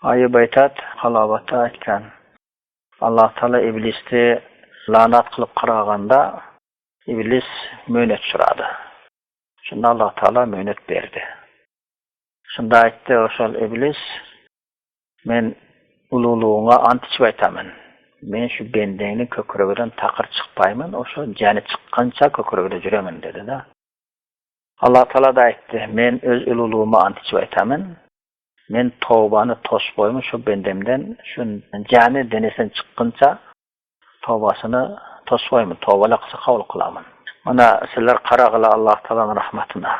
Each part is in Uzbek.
Ayub aytat, halovatda aytgan. Alloh taolo iblisni la'nat qilib qaraganda iblis mo'nat suradi. Shunda Alloh taolo mo'nat berdi. Shunda aytdi o'shal iblis, men ulug'luğuna ant ichib aytaman. Men shu bendengni ko'kragidan taqir chiqpayman, o'sha jani chiqqancha ko'kragida juraman dedi-da. Alloh taolo da aytdi, men o'z ulug'luğuma ant ichib aytaman. Men tavbani to'sboyman shu bendemdan, shu jani denesidan chiqqancha tavbasini to'sboyman, tavbalar qilsa qabul qilaman. Mana sizlar qarag'ila Alloh taolaning rahmatini,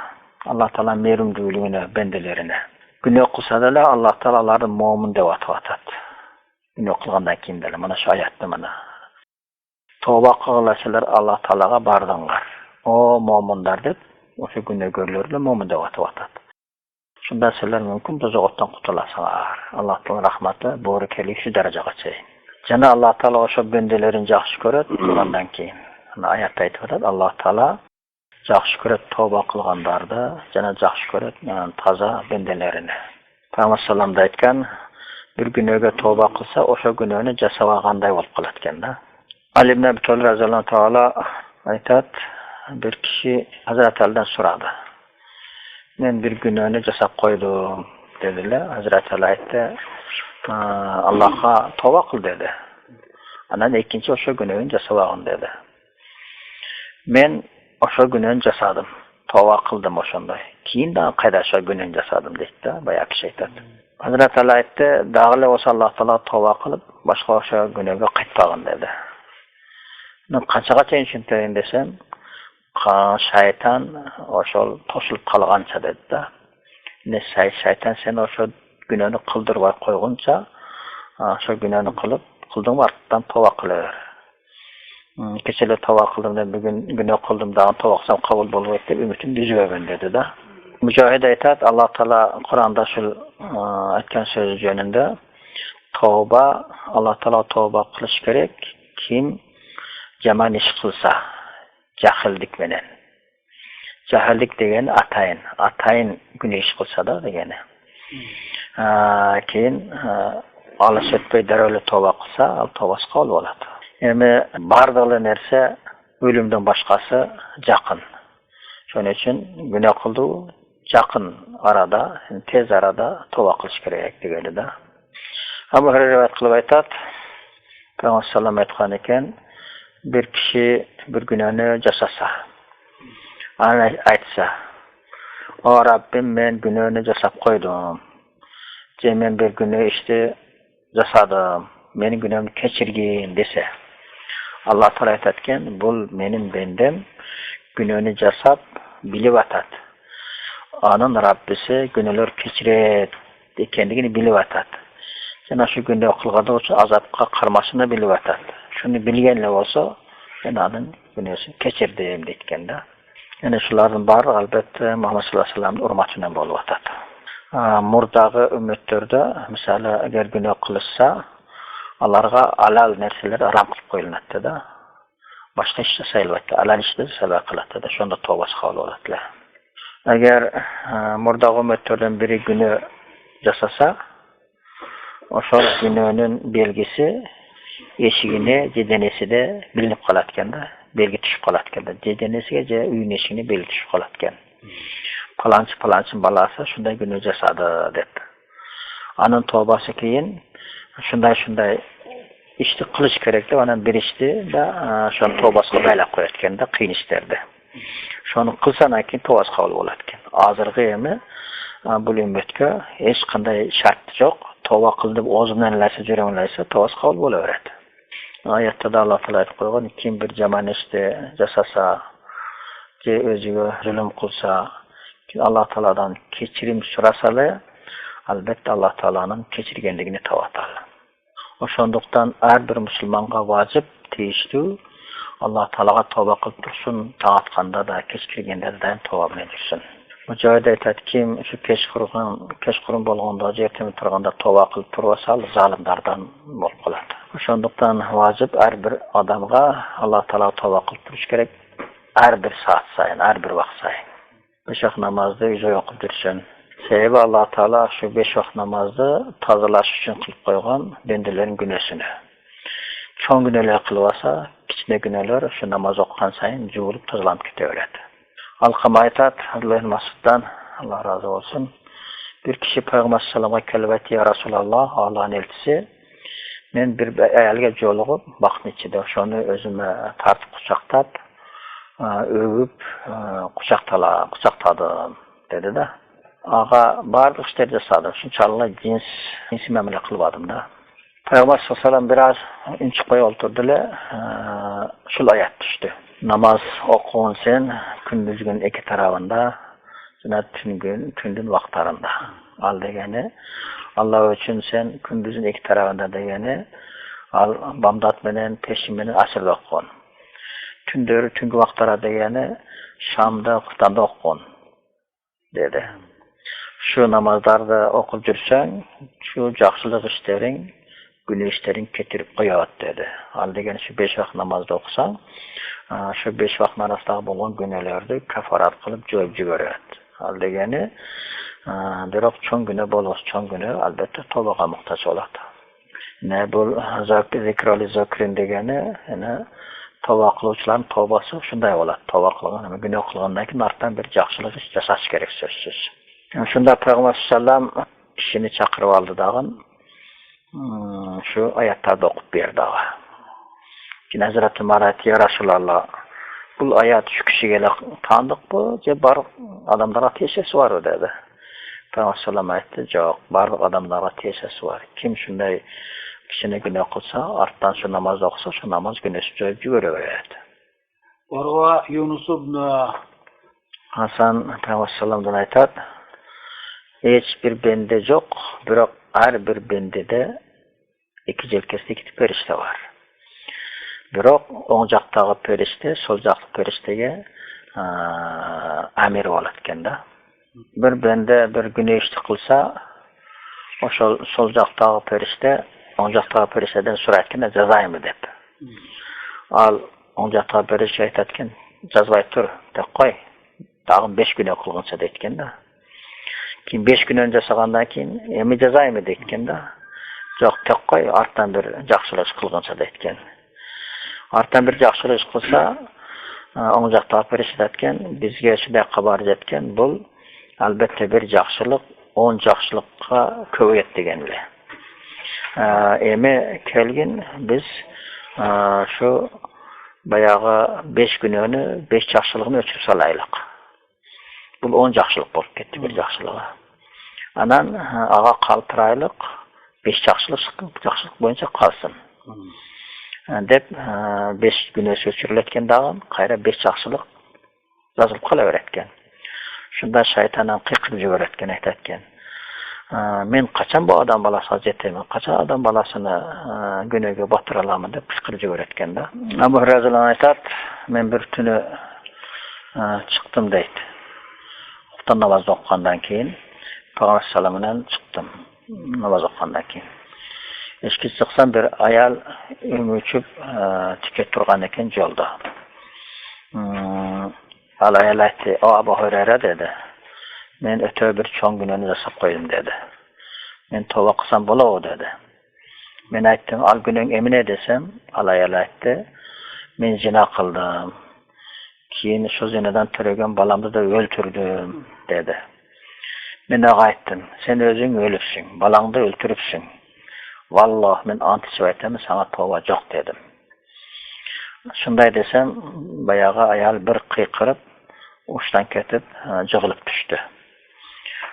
Alloh taolaning mehribonligini bendelerine. Günah qilsalar Alloh taolo ularni mo'min deb atadi. Günah qilgandan keyin deydi, mana shu oyatda mana. Tavba qilganlar Alloh taolaga bardinglar. O mo'minlar deb o'sha gunohkorlarni mo'min deb atadi. Shunda sizlar mumkin do'zaxdan qutulasizlar. Alloh taolaning rahmati barakali shu darajagacha. Jana Alloh taolo o'sha bendelerini yaxshi ko'radi, bundan keyin. Ana oyatda aytadi, Alloh taolo yaxshi ko'radi tavba qilganlarni, jana yaxshi ko'radi toza bendelerini. Payg'ambar sallallohu aytgan, bir gunohga tavba qilsa, o'sha gunohni jasovaganday bo'lib qoladgan-da. Ali ibn Abi Talib raziyallohu taolo aytadi, bir kishi Hazrat Alidan so'radi. Men bir gunohni jasab qo'ydim dedilar. Hazrat Ali aytdi, Allohga tavba qil dedi. Ana ikkinchi o'sha gunohni jasovagin dedi. Men o'sha gunohni jasadim, tavba qildim o'shanday. Keyindan qayda o'sha gunohni jasadim dedi, boyagi kishi aytadi. Hazrat Ali aytdi, dag'li o'sha Alloh taolo tavba qilib, boshqa o'sha gunohga qaytmagin dedi. Men qanchagacha tushuntiring desam, shayton o'sha to'silib qolgancha dedi-da. Ne shayton sen o'sha gunohni qildirib qo'yguncha, o'sha gunohni qilding vaqtdan tavba qilaver. Kechalar tavba qildim, bugun gunoh qildim, da tavba qilsam qabul bo'lmaydi deb umidimni buzaverman dedi-da. Mujohid aytadi, Alloh taolo Qur'onda shu aytgan so'zi joyida tavba, Alloh taolo tavba qilish kerak. Kim yomon ish qilsa, jahillik bilan. Jahillik degani atayin gunoh ish qilsa-da degani. Keyin Alloh o'tmay darrov tavba qilsa, tavbasi qabul bo'ladi. Yani bardığlı nerse ölümden başkası yakın. Şunun için günah kıldı yakın arada, tez arada tövbe kılış gerek dedi de. Abu Hurayra rivayet kılıp aytat, Peygamber sallallahu aytgan eken, bir kişi bir günahını jasasa, ana aytsa, o Rabbim men günahını jasap koydum. Men bir günah işte jasadım, mening günahımı kechirgin dese. Allah Teala aytgan, bu mening bendem günahını jasab bilib atat. Onun Rabbisi günahlar kechiradi ekanligini bilib atat. Jana shu gunoh qilganda o'sha azobga qarmashini bilib atat. Shuni bilganlar bo'lsa, uning gunohini kechirdim deyotganda. Yana shularning bari albatta Muhammad sallallohu alayhi vasallamning hurmatidan bo'lib atadi. Murdagi ummatlarda, masalan, agar gunoh qilsa, Allarga alal narsalar haram qilib qo'yiladi-da. Boshqa ishda sayilvatda, alal ishda sabab qiladi-da. Shunda tavbasi qabul bo'ladi. Agar murdagi ummatlardan biri gunoh jasasa, o'sha gunohning belgisi eshigini, jedenesida bilinib qolayotganda, belgi tushib qolayotganda, jedenesiga uyning eshigini belgi tushib qolayotgan. Palanchi balasi shunday gunoh jasadi deb. Aning tavbasi keyin shunday ishni qilish kerak deb ana berishdi da shuni tavbasiga baylab qo'yayotganda qiyin ishlardi. Shuni qilsandan keyin tavbasi qabul bo'ladi ekan. Hozirgi emi bu ummatga hech qanday shart yo'q. Tavba qilib o'zidan lasa juramanlaysa tavbasi qabul bo'laveradi. Oyatda Alloh taolo aytib qo'ygan, kim bir yomon ishni jasasa, o'ziga zulm qilsa, Alloh taolodan kechirim so'rasalar, albatta Alloh taoloning kechirganligini tavbatlar. O'shandaqdan har bir musulmonga vojib tegishli Alloh taologa tavba qilib tursin, taatqanda da kechirganda da tavba bilan tursin. Mujohid aytadi, kim shu kechqurun bo'lganda, ertaga turganda tavba qilib tursa, zolimlardan bo'lib qoladi. O'shandaqdan vojib har bir odamga Alloh taolo tavba qilib turish kerak, har bir soat sayin, har bir vaqt sayin. Besh namozni o'zi o'qib tursin. Sebebi Allah Teala şu 5 vakt namazı tazalaş üçün kılıp koygan bendilerin günesini. Çoğun güneler kılvasa, kichine güneler şu namaz okuyan sayın juğulup tazalanıp ketaveradi. Alkama aytat, Abdullah ibn Mas'ud'dan, Allah razı olsun. Bir kişi Peygamber sallallahu aleyhi ve sellem ya Resulallah, Allah'ın elçisi, men bir ayalga jolugup, bakın içinde şonu özüme tartıp kucaktab, övüp, kucaktadım dedi de. Ağa bardık işler jasadım, şunçalık cinsi memle kılmadım da. Peygamber sallallahu aleyhi ve sellem biraz inçikoy olturdular, şul ayat düştü. Namaz okuğun sen, gündüzgün iki tarafında, tündün vaktlarında. Al degeni, Allah için sen gündüzün iki tarafında degeni, al bamdat menen, peşin menen asırda okuğun. Tüngü vaktlara degeni, Şam'da, Kıtanda okuğun, dedi. Şu namazlarda okup жүрсең, şu жақсылық işlerin, günü işlerin getirip koyat dedi. Al degeni şu 5 vakt namazda okusan, şu 5 vakt arasında bolan günelerde kafarat kılıp joyup jiberet. Al degeni, biroq çoğun güne bolos, çoğun güne albatta tobaga muhtaç oladi. Ne bu zikrali zikrin degeni, tova qiluvchilarning tavbasi shunday bo'ladi. Tova qilgan, gunoh qilgandan keyin ortdan bir yaxshilik ish jasash kerak so'zsiz. Shunda Payg'ambar sallam kishini chaqirib oldi dag'in. Shu oyatlarni o'qib berdi. Keyin Hazrati Marat ya Rasululloh, bu oyat shu kishiga tandiq bu, je bor odamlarga teshasi bor dedi. Payg'ambar sallam aytdi, "Yo'q, bor odamlarga teshasi bor. Kim shunday kishini gunoh qilsa, ortdan shu namoz o'qisa, shu namoz gunohni joyib yuraveradi." Orwa Yunus ibn Hasan Payg'ambar sallamdan aytadi, hech bir bende yo'q, biroq har bir bendede iki jelkasida ikkita farishta bor. Biroq o'ng jaqdagi farishta so'l jaqdagi farishtaga amir bo'layotganda, bir bende bir gunoh ishni qilsa, o'sha so'l jaqdagi farishta o'ng jaqdagi farishtadan so'rayotganda jazoymi deb. Al o'ng jaqdagi farishta aytayotgan, jazvoy tur deb qo'y. Tag'in 5 gunoh qilgancha deyotganda. Keyin 5 kun jasagandan keyin emi jazoymi deyotganda, yo'q deb qo'y, ortdan bir yaxshilik qilgancha deyotgan. Ortdan bir yaxshilik qilsa, o'ng jaqdagi farishta aytgan, bizga shunday xabar etgan, bu albatta bir yaxshilik 10 yaxshilikqa ko'payadi deganlar. Emi kelgin biz şu bayağı 5 gününü 5 yaxshilikni o'chirib solaylik. Bu 10 yaxshilik bo'lib ketdi, bir yaxshilik. Anan ağa qaltiraylik 5 yaxshilik bo'yicha qolsin. Deb 5 günü o'chirilayotgandan qayra 5 yaxshilik yozilib qolaverayotgan. Shunda shaytondan qiqirib yuborayotgan aytayotgan. Men qachon bu odam balasiga yetaman, qachon odam balasini gunohga botira olaman deb qiqirib yuborayotganda, Abu Hurayra aytadi, men bir tuni chiqdim deydi. Xufton namoz o'qigandan keyin Payg'ambar sallallohu alayhi vasallam chiqdim namoz o'qigandan keyin. Eshikka chiqsam bir ayol o'chib tikib turgan ekan yo'lda. Ayol aytdi, "O Abu Hurayra" dedi. "Men o'ta bir cho'ng gunohni jasab qo'ydim" dedi. "Men tavba qilsam bo'lavi" dedi. Men aytdim, "Al gunohing emine" desam, ayol aytdi, "Men zina qildim. Keyin shu zinadan turagan balamni da o'ltirdim" dedi. Men aytdim, "Sen o'zing o'libsin, balangni o'ltiribsin. Valloh men ant ichib aytaman, sana tavba yo'q" dedim. Shunday desam, bayağı ayol bir qiyqirib, o'shdan ketib, jig'ilib tushdi.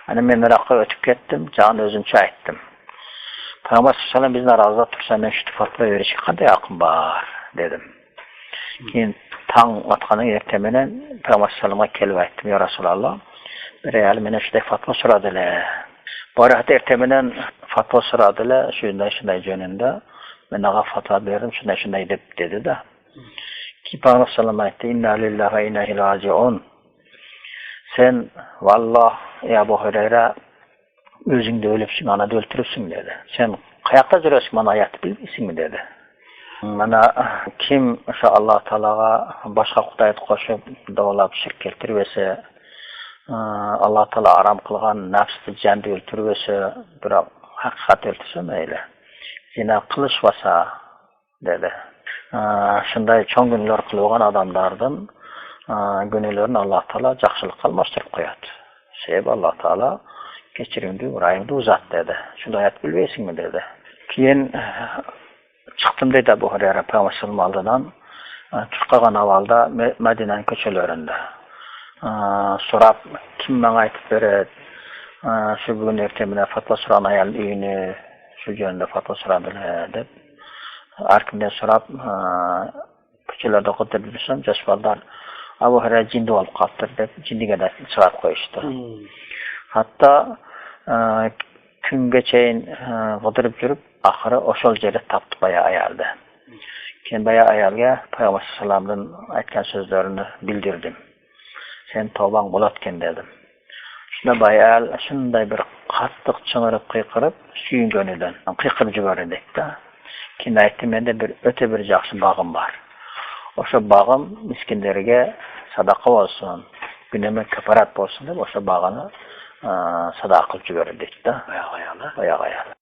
Ana men nariyoqqa o'tib ketdim, jon o'zimcha aytdim. Payg'ambar sollallohu alayhi vasallam bizni razı tursa, men shu fatva berishga qanday aqlim bor dedim. Keyin tong otgandan ertamidan Payg'ambar sollallohu alayhi vasallamga kelib aytdim, "Ya Rasululloh, bir ayol meni shunday fatva so'radilar. Borada ertamidan fatva so'radilar, shunday jo'nunda. Men ularga fatva berdim, shunday deb dedi-da. Keyin Payg'ambar sollallohu alayhi vasallam aytdi, "Inna lillahi va inna ilayhi raji'un." Sen valloh ey Abu Hurayra o'zingni o'libsin, ana o'ltiribsin dedi. Sen qayoqqa yurasың, mana oyatni bilmaysingmi dedi. Mana kim o'sha Alloh taologa boshqa xudoyni qo'shib davlab shirk keltirib esa, Allah Taala aram kılgan nafsni jandi öldürüvese, biroq haqiqat öldürse meyli. Zina kılışvasa dedi. Şunday çoğun günler kılgan adamlardan günelerini Allah Taala жақсылық almashtırıp koyat. Sebep Allah Taala kechirimdi, urayımdı uzat dedi. Şunday ayet bilbeysin mi dedi. Keyin çıktım dedi Abu Hurayra Peygamber aldından çıqqan avalda Medine'nin köçelerinde. Sorap kim bana aytıp beret, şu bugün ertemine fatva soran ayal uyunu, şu yönde fatva soran dep. Arkimden sorap köçelerde kıdır bilsem, jasballar Abu Hurayra cindi olup kaptır dep, cindiga da çıkarıp koyuştu. Hatta gün geçeyin kıdırıp жүрüp, ahırı oşol jere taptı bayağı ayaldı. Ken bayağı ayalga Peygamber sallamdan aytgan sözlerini bildirdim. Sen tavban bolatken dedim. Şuna bayağı şunday bir qattiq çıngırıp qıyqırıp suyungönüden qıyqırıp jiberdek da. Keyin aytdım mende öte bir жақсы bağım var. Oşo bağım miskinlerge sadaka olsun, güneme kefarat olsun deb oşo bağını sadaqa qilib jiberdek da. Bayağı ayalı.